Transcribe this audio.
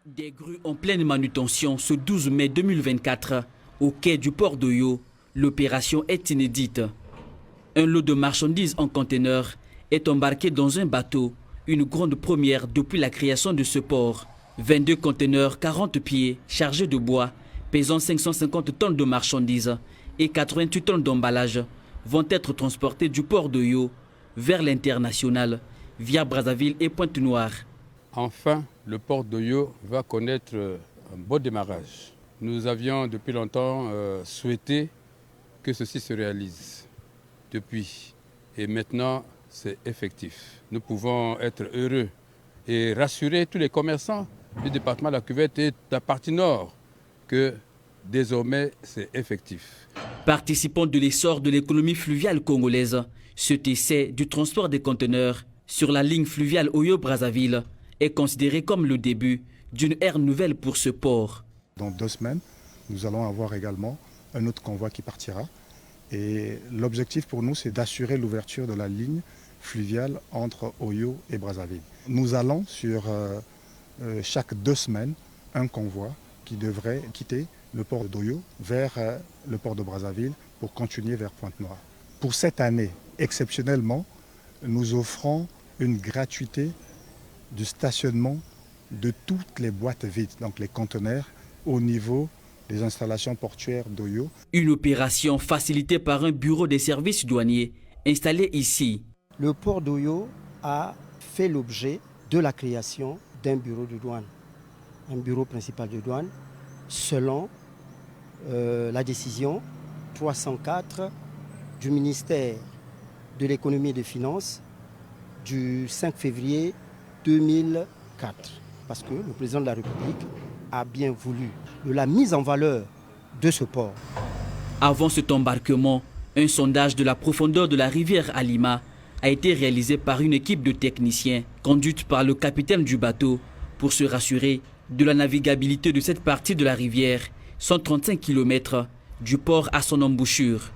Des grues en pleine manutention ce 12 mai 2024 au quai du port d'Oyo. L'opération est inédite. Un lot de marchandises en conteneur est embarqué dans un bateau, une grande première depuis la création de ce port. 22 conteneurs 40 pieds chargés de bois, pesant 550 tonnes de marchandises et 88 tonnes d'emballage vont être transportés du port d'Oyo vers l'international via Brazzaville et Pointe-Noire. Enfin, le port d'Oyo va connaître un beau démarrage. Nous avions depuis longtemps souhaité que ceci se réalise depuis. Et maintenant, c'est effectif. Nous pouvons être heureux et rassurer tous les commerçants du département de la Cuvette et de la partie nord que désormais c'est effectif. Participant de l'essor de l'économie fluviale congolaise, cet essai du transport des conteneurs sur la ligne fluviale Oyo-Brazzaville est considéré comme le début d'une ère nouvelle pour ce port. Dans 2 semaines, nous allons avoir également un autre convoi qui partira. Et l'objectif pour nous, c'est d'assurer l'ouverture de la ligne fluviale entre Oyo et Brazzaville. Nous allons sur chaque 2 semaines un convoi qui devrait quitter le port d'Oyo vers le port de Brazzaville pour continuer vers Pointe-Noire. Pour cette année, exceptionnellement, nous offrons une gratuité du stationnement de toutes les boîtes vides, donc les conteneurs, au niveau des installations portuaires d'Oyo. Une opération facilitée par un bureau des services douaniers installé ici. Le port d'Oyo a fait l'objet de la création d'un bureau de douane, un bureau principal de douane, selon la décision 304 du ministère de l'économie et des finances du 5 février 2004. Parce que le président de la République a bien voulu de la mise en valeur de ce port. Avant cet embarquement, un sondage de la profondeur de la rivière Alima a été réalisé par une équipe de techniciens conduite par le capitaine du bateau pour se rassurer de la navigabilité de cette partie de la rivière, 135 km du port à son embouchure.